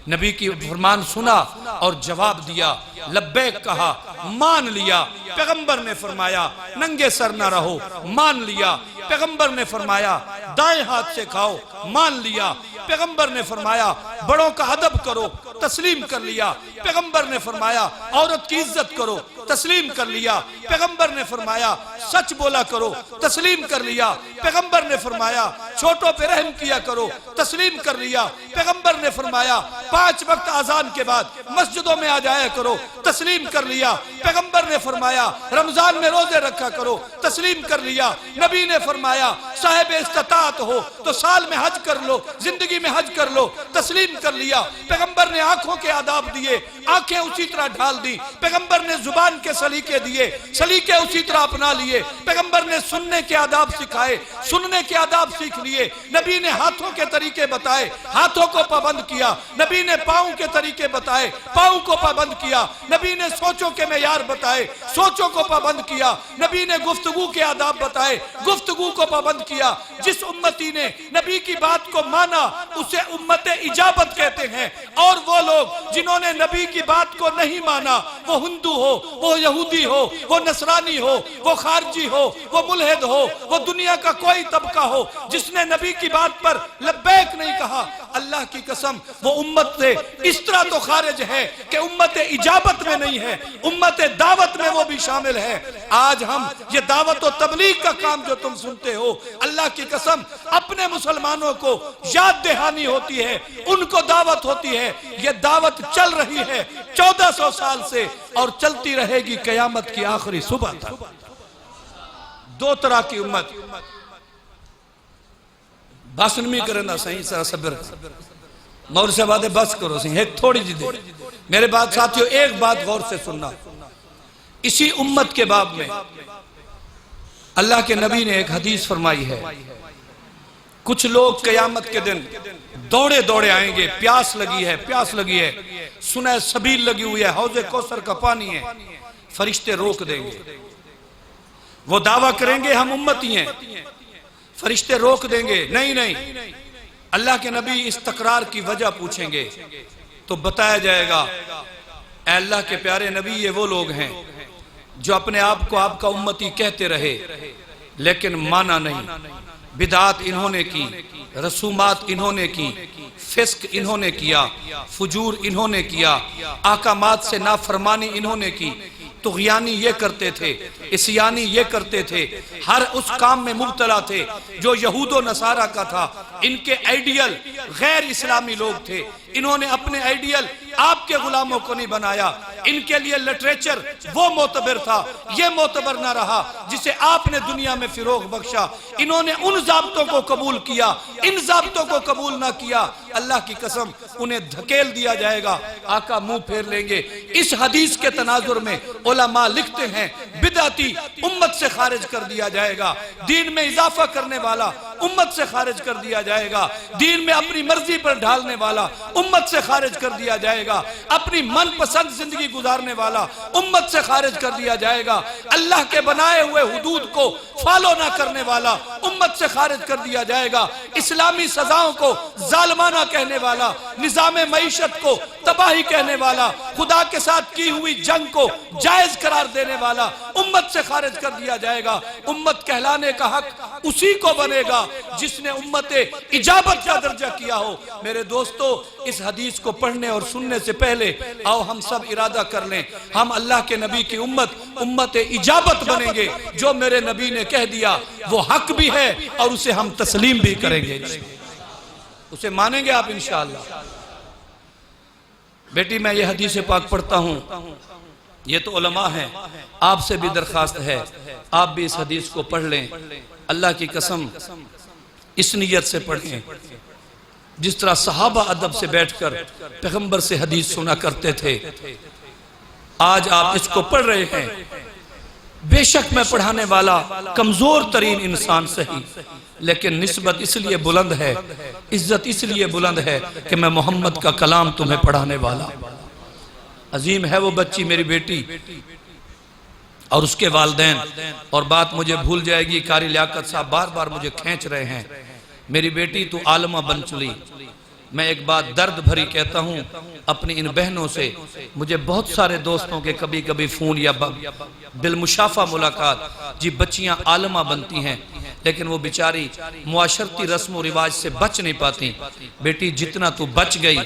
نبی کی فرمان سنا اور جواب دیا, لبیک کہا, مان لیا. پیغمبر نے فرمایا ننگے سر نہ رہو, مان لیا. پیغمبر نے فرمایا دائیں ہاتھ سے کھاؤ, مان لیا. پیغمبر نے فرمایا بڑوں کا ادب کرو, تسلیم کر لیا. پیغمبر نے فرمایا عورت کی عزت کرو, تسلیم کر لیا. پیغمبر نے فرمایا سچ بولا کرو, تسلیم کر لیا. پیغمبر نے فرمایا چھوٹوں پہ رحم کیا کرو, تسلیم کر لیا. پیغمبر نے فرمایا 5 وقت اذان کے بعد مسجدوں میں آ جایا کرو, تسلیم کر لیا. پیغمبر نے فرمایا رمضان میں روزے رکھا کرو, تسلیم کر لیا. نبی نے فرمایا صاحب استطاعت ہو تو سال میں حج کر لو, زندگی میں حج کر لو, تسلیم کر لیا. پیغمبر نے آنکھوں کے آداب دیے, آنکھیں اسی طرح ڈھال دی. پیغمبر نے زبان کے سلیقے دیے, سلیقے اسی طرح اپنا لیے. پیغمبر نے سننے کے آداب سکھائے, سننے کے آداب سیکھ لیے. نبی نے ہاتھوں کے طریقے بتائے, ہاتھوں کو پابند کیا. نبی نے پاؤں کے طریقے بتائے, پاؤں کو پابند کیا. نبی نے سوچوں کے معیار بتائے, سوچوں کو پابند کیا. نبی نے گفتگو کے آداب بتائے, گفتگو کو پابند کیا. جس امتی نے نبی کی بات کو مانا اسے امت اجابت کہتے ہیں. اور وہ لوگ جنہوں نے نبی کی بات کو نہیں مانا, وہ ہندو ہو, وہ یہودی ہو, وہ نصرانی ہو, وہ خارجی ہو, وہ ملحد ہو, وہ دنیا کا کوئی طبقہ ہو, جس نے نبی کی بات پر لبیک نہیں کہا, اللہ کی قسم وہ امت سے اس طرح تو خارج ہے کہ امت اجابت میں نہیں ہے, امت دعوت میں وہ بھی شامل ہے. آج ہم یہ دعوت و تبلیغ کا کام جو تم سنتے ہو, اللہ کی قسم اپنے مسلمانوں کو یاد دہانی ہوتی ہے, ان کو دعوت ہوتی ہے. یہ دعوت چل رہی ہے 1400 سال سے اور چلتی رہے گی قیامت کی آخری صبح تک. دو طرح کی امت. بس نہیں کرنا صحیح سر صبر مور سے باتیں بس کرو صحیح, ایک تھوڑی جی دے میرے بات ساتھیو, ایک بات غور سے سننا. اسی امت کے باب میں اللہ کے نبی نے ایک حدیث فرمائی ہے, کچھ لوگ قیامت کے دن دوڑے دوڑے آئیں گے, پیاس لگی ہے, پیاس لگی ہے, سنہ سبیل لگی ہوئی ہے, حوض کوثر کا پانی ہے. فرشتے روک دیں گے, وہ دعویٰ کریں گے ہم امتی ہیں. فرشتے روک دیں گے, نہیں نہیں. اللہ کے نبی اس تکرار کی وجہ پوچھیں گے تو بتایا جائے گا اے اللہ کے پیارے نبی یہ وہ لوگ ہیں جو اپنے آپ کو آپ کا امتی کہتے رہے لیکن مانا نہیں. بدعات انہوں نے کی, رسومات انہوں نے کی, فسق انہوں نے کیا, فجور انہوں نے کیا, احکامات سے نافرمانی انہوں نے کی, طغیانی یہ کرتے تھے, عصیانی یہ کرتے تھے, ہر اس کام میں مبتلا تھے جو یہود و نصارہ کا تھا. ان کے آئیڈیل غیر اسلامی لوگ تھے, انہوں نے اپنے آئیڈیل آپ کے غلاموں کو نہیں بنایا. ان کے لیے لٹریچر وہ معتبر تھا, یہ معتبر نہ رہا جسے آپ نے دنیا میں فروغ بخشا. انہوں نے ان ضابطوں کو قبول کیا, ان ضابطوں کو قبول نہ کیا. اللہ کی قسم انہیں دھکیل دیا جائے گا, آقا منہ پھیر لیں گے. اس حدیث کے تناظر میں علماء لکھتے ہیں بدعتی امت سے خارج کر دیا جائے گا, دین میں اضافہ کرنے والا امت سے خارج کر دیا جائے گا, دین میں اپنی مرضی پر ڈھالنے والا امت سے خارج کر دیا جائے گا, اپنی من پسند زندگی گزارنے والا امت سے خارج کر دیا جائے گا, اللہ کے بنائے ہوئے حدود کو فالو نہ کرنے والا امت سے خارج کر دیا جائے گا, اسلامی سزاؤں کو ظالمانہ کہنے والا, نظام معیشت کو تباہی کہنے والا, خدا کے ساتھ کی ہوئی جنگ کو جائز قرار دینے والا امت سے خارج کر دیا جائے گا. امت کہلانے کا حق اسی کو بنے گا جس نے امت اجابت کا درجہ کیا ہو. میرے دوستو اس حدیث کو پڑھنے اور سننے سے پہلے آؤ ہم سب ارادہ کر لیں, ہم اللہ کے نبی کی امت اجابت بنیں گے. جو میرے نبی نے کہہ دیا وہ حق بھی ہے اور اسے ہم تسلیم بھی کریں گے, اسے مانیں گے آپ انشاءاللہ. بیٹی میں یہ حدیث پاک پڑھتا ہوں, یہ تو علماء ہیں, آپ سے بھی درخواست ہے آپ بھی اس حدیث کو پڑھ لیں. اللہ کی قسم اس نیت سے پڑھیں جس طرح صحابہ ادب سے بیٹھ کر پیغمبر سے حدیث سنا کرتے تھے، آج آپ اس کو پڑھ رہے ہیں۔ بے شک میں پڑھانے والا کمزور ترین انسان سہی، لیکن نسبت اس لیے بلند ہے، عزت اس لیے بلند ہے کہ میں محمد کا کلام تمہیں پڑھانے والا۔ عظیم ہے وہ بچی میری بیٹی اور اس کے والدین، اور بات مجھے بھول جائے گی، قاری لیاقت صاحب بار بار مجھے کھینچ رہے ہیں، میری بیٹی تو عالمہ بن چلی۔ میں ایک بات درد بھری کہتا ہوں اپنی ان بہنوں سے، مجھے بہت سارے دوستوں کے کبھی کبھی فون یا بالمشافہ ملاقات، جی بچیاں عالمہ بنتی ہیں لیکن وہ بیچاری معاشرتی رسم و رواج سے بچ نہیں پاتی۔ بیٹی جتنا تو بچ گئی،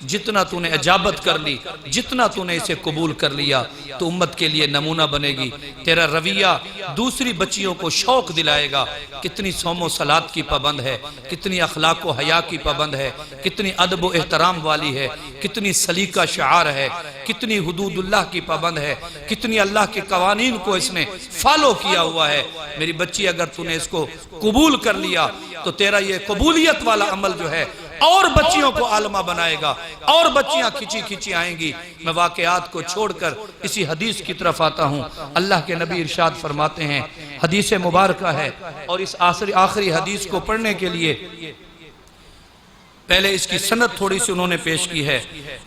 جتنا تو نے اجابت کر لی، جتنا تو نے اسے قبول کر لیا، تو امت کے لیے نمونہ بنے گی۔ تیرا رویہ دوسری بچیوں کو شوق دلائے گا، کتنی صوم و صلات کی پابند ہے، کتنی اخلاق و حیا کی پابند ہے، کتنی ادب و احترام والی ہے، کتنی سلیقہ شعار ہے، کتنی حدود اللہ کی پابند ہے، کتنی اللہ کے قوانین کو اس نے فالو کیا ہوا ہے۔ میری بچی اگر تو نے اس کو قبول کر لیا تو تیرا یہ قبولیت والا عمل جو ہے اور بچیوں کو عالمہ بنائے گا، اور بچیاں کھچی کھچی آئیں گی۔ میں واقعات کو چھوڑ کر اسی حدیث کی طرف آتا ہوں۔ اللہ کے نبی ارشاد فرماتے ہیں، حدیث مبارکہ ہے، اور اس آخری حدیث کو پڑھنے کے لیے پہلے اس کی سند تھوڑی سی انہوں نے پیش کی ہے۔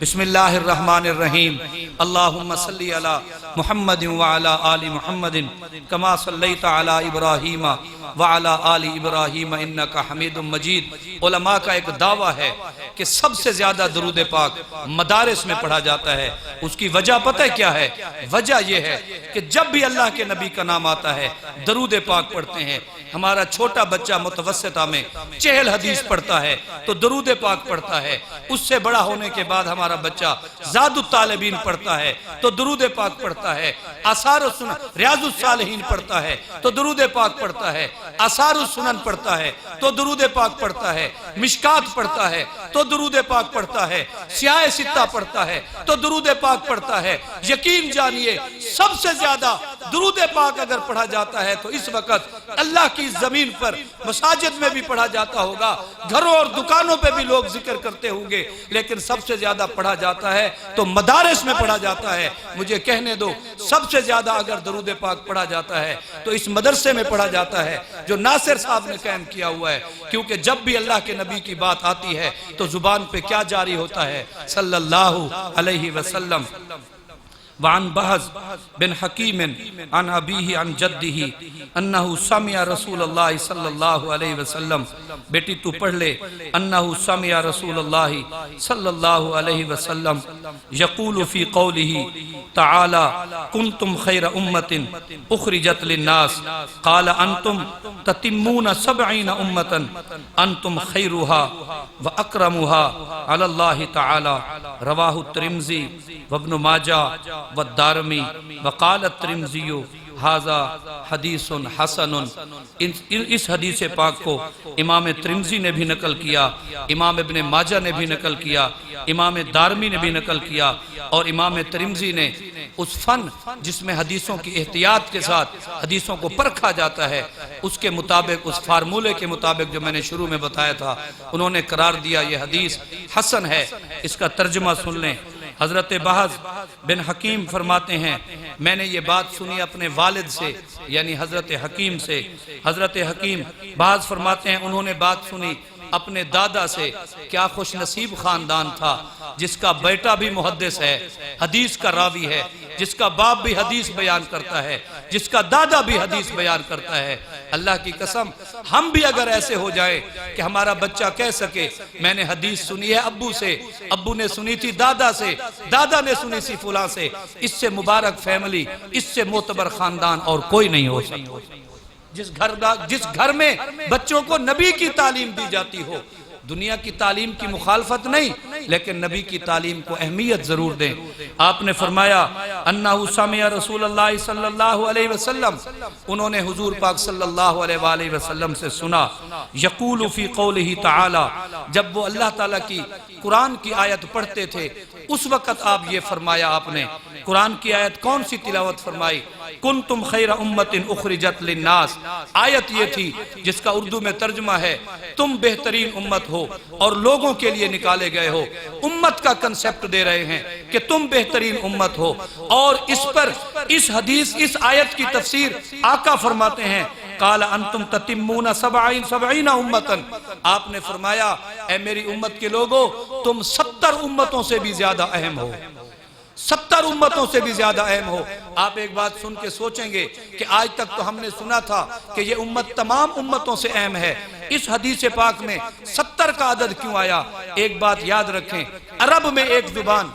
بسم اللہ الرحمن الرحیم، اللہم صلی علی محمد وعلا آل محمد کما صلیت علی ابراہیم وعلا آل ابراہیم انکا حمید مجید۔ علماء کا ایک دعویٰ ہے کہ سب سے زیادہ درود پاک مدارس میں پڑھا جاتا ہے۔ اس کی وجہ پتہ کیا ہے؟ وجہ یہ ہے کہ جب بھی اللہ کے نبی کا نام آتا ہے درود پاک پڑھتے ہیں۔ ہمارا چھوٹا بچہ متوسطہ میں 40 حدیث پڑھتا ہے تو درود پاک پڑھتا ہے۔ اس سے بڑا ہونے کے بعد ہمارا بچہ زاد الطالبین پڑھتا ہے تو درود پاک پڑھتا ہے۔ آثار السنن ریاض الصالحین پڑھتا ہے تو درود پاک پڑھتا ہے۔ آثار السنن پڑھتا ہے تو درود پاک پڑھتا ہے۔ مشکات پڑھتا ہے تو درود پاک پڑھتا ہے۔ سیاہ ستہ پڑھتا ہے تو درود پاک پڑھتا ہے۔ یقین جانیے سب سے زیادہ درود پاک اگر پڑھا جاتا ہے تو اس وقت اللہ کی زمین پر مساجد میں بھی پڑھا جاتا ہوگا، گھروں اور دکانوں پہ بھی لوگ ذکر کرتے ہوں گے، لیکن سب سے زیادہ پڑھا جاتا ہے تو مدارس میں پڑھا جاتا ہے۔ مجھے کہنے دو سب سے زیادہ اگر درود پاک پڑھا جاتا ہے تو اس مدرسے میں پڑھا جاتا ہے جو ناصر صاحب نے قائم کیا ہوا ہے، کیونکہ جب بھی اللہ کے نبی کی بات آتی ہے تو زبان پہ کیا جاری ہوتا ہے؟ صلی اللہ علیہ وسلم۔ وعن بحز بن حکیم عن ابیہ عن جدہ انہو سمع رسول اللہ صلی اللہ علیہ وسلم، بیٹی تو پڑھ لے، انہو سمع رسول اللہ صلی اللہ علیہ وسلم یقول فی قولہ تعالی کنتم خیر امت اخرجت للناس قال انتم تتمون 70 امتا انتم خیرها واکرمها علی اللہ تعالی۔ رواہ الترمذی وابن ماجہ والدارمی وقال الترمذی ھذا حدیث حسن۔ اس حدیث پاک کو امام ترمذی نے بھی نقل کیا، امام ابن ماجہ نے بھی نقل کیا، امام دارمی نے بھی نقل کیا، اور امام ترمذی نے اس فن جس میں حدیثوں کی احتیاط کے ساتھ حدیثوں کو پرکھا جاتا ہے اس کے مطابق، اس فارمولے کے مطابق جو میں نے شروع میں بتایا تھا، انہوں نے قرار دیا یہ حدیث حسن ہے۔ اس کا ترجمہ سن لیں۔ حضرت بحز بن حکیم فرماتے ہیں میں نے یہ بات سنی اپنے والد سے، یعنی حضرت حکیم سے۔ حضرت حکیم بحز فرماتے ہیں انہوں نے بات سنی اپنے دادا سے۔ کیا خوش نصیب خاندان تھا جس کا بیٹا بھی محدث ہے، حدیث کا راوی ہے، جس کا باپ بھی حدیث بیان کرتا ہے، جس کا دادا بھی حدیث بیان کرتا ہے۔ اللہ کی قسم ہم بھی اگر ایسے ہو جائیں کہ ہمارا بچہ کہہ سکے میں نے حدیث سنی ہے ابو سے، ابو نے سنی تھی دادا سے، دادا نے سنی سی فلاں سے، اس سے مبارک فیملی، اس سے معتبر خاندان اور کوئی نہیں ہو سکتا۔ جس گھر میں بچوں کو نبی کی تعلیم دی جاتی ہو، دنیا کی تعلیم کی مخالفت نہیں لیکن نبی کی تعلیم کو اہمیت ضرور دیں۔ آپ نے فرمایا انہو سمع رسول اللہ صلی اللہ علیہ وسلم، انہوں نے حضور پاک صلی اللہ علیہ وآلہ وسلم سے سنا یقول فی قولہ تعالی، جب وہ اللہ تعالیٰ کی قرآن کی آیت پڑھتے تھے اس وقت آپ یہ فرمایا آپ نے قرآن کی آیت کون سی تلاوت فرمائی؟ کنتم خیر امت اخرجت للناس، آیت یہ تھی جس کا اردو میں ترجمہ ہے تم بہترین امت ہو اور لوگوں کے لیے نکالے گئے ہو۔ امت کا کنسپٹ دے رہے ہیں کہ تم بہترین امت ہو، اور اس پر اس حدیث اس آیت کی تفسیر آقا فرماتے ہیں قال انتم تتمون سبعین امتن، آپ نے فرمایا اے میری امت کے لوگوں تم 70 امتوں سے بھی زیادہ اہم ہو، 70 امتوں سے بھی زیادہ اہم ہو۔ آپ ایک بات سن کے سوچیں گے کہ آج تک تو ہم نے سنا تھا کہ یہ امت تمام امتوں سے اہم ہے، اس حدیث پاک میں 70 کا عدد کیوں آیا؟ ایک بات یاد رکھیں، عرب میں ایک زبان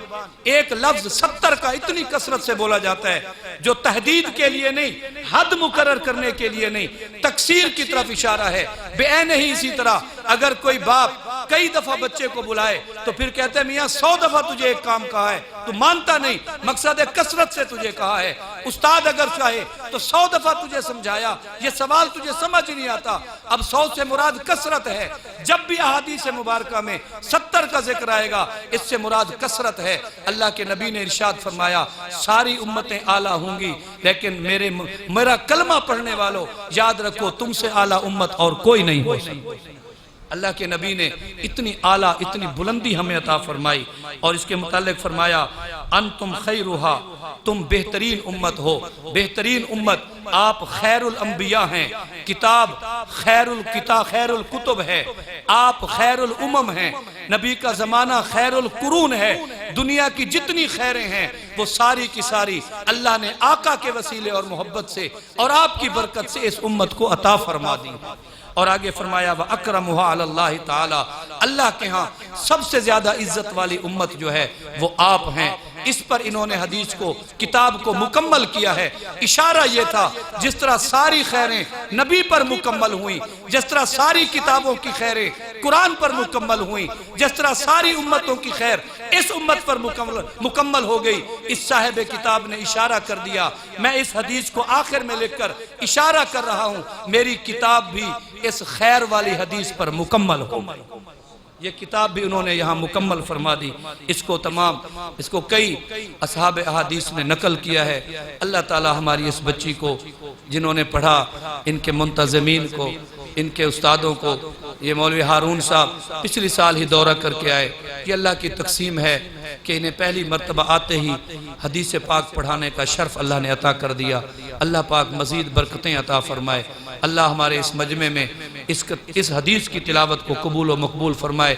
ایک لفظ 70 کا اتنی کثرت سے بولا جاتا ہے جو تحدید کے لیے نہیں، حد مقرر کرنے کے لیے نہیں، تکثیر کی طرف اشارہ ہے۔ بے عین ہی اسی طرح اگر کوئی باپ کئی دفعہ بچے کو بلائے تو پھر کہتے ہیں میاں 100 دفعہ تجھے ایک کام کہا ہے، تو مانتا نہیں، مقصد ہے کثرت سے تجھے کہا ہے۔ استاد اگر چاہے تو 100 دفعہ تجھے سمجھایا، یہ سوال تجھے سمجھ نہیں آتا، اب 100 سے مراد کثرت ہے۔ جب بھی احادیث مبارکہ میں 70 کا ذکر آئے گا اس سے مراد کثرت ہے۔ اللہ کے نبی نے ارشاد فرمایا ساری امتیں اعلیٰ ہوں گی لیکن میرا کلمہ پڑھنے والوں یاد رکھو تم سے اعلیٰ امت اور کوئی نہیں ہو سکتی۔ اللہ کے نبی نے اتنی اعلیٰ اتنی بلندی ہمیں عطا فرمائی، اور اس کے متعلق فرمایا انتم خیرہا، تم بہترین امت ہو۔ بہترین امت، آپ خیر الانبیاء ہیں، کتاب خیر الکتب ہے، آپ خیر الامم ہیں، نبی کا زمانہ خیر القرون ہے، دنیا کی جتنی خیریں ہیں وہ ساری کی ساری اللہ نے آقا کے وسیلے اور محبت سے اور آپ کی برکت سے اس امت کو عطا فرما دی۔ اور آگے فرمایا وَأَكْرَمُهَا عَلَى اللَّهِ تَعَالَى، اللہ کے ہاں سب سے زیادہ عزت والی امت جو ہے وہ آپ ہیں۔ اس پر انہوں نے حدیث کو کتاب کو مکمل کیا ہے۔ اشارہ یہ تھا جس طرح ساری خیریں نبی پر مکمل ہوئیں، جس طرح ساری کتابوں کی خیریں قرآن پر مکمل ہوئیں، جس طرح ساری امتوں کی خیر اس امت پر مکمل ہو گئی، اس صاحب کتاب نے اشارہ کر دیا۔ میں اس حدیث کو آخر میں لکھ کر اشارہ کر رہا ہوں میری کتاب بھی اس خیر والی حدیث پر مکمل ہو۔ یہ کتاب بھی انہوں نے یہاں مکمل فرما دی، اس کو کئی اصحاب احادیث نے نقل کیا ہے۔ اللہ تعالی ہماری اس بچی کو جنہوں نے پڑھا، ان کے منتظمین کو، ان کے استادوں کو، یہ مولوی ہارون صاحب پچھلی سال ہی دورہ کر کے آئے، یہ اللہ کی تقسیم ہے کہ انہیں پہلی مرتبہ آتے ہی حدیث پاک پڑھانے کا شرف اللہ نے عطا کر دیا۔ اللہ پاک مزید برکتیں عطا فرمائے۔ اللہ ہمارے اس مجمع میں اس حدیث کی تلاوت کو قبول و مقبول فرمائے۔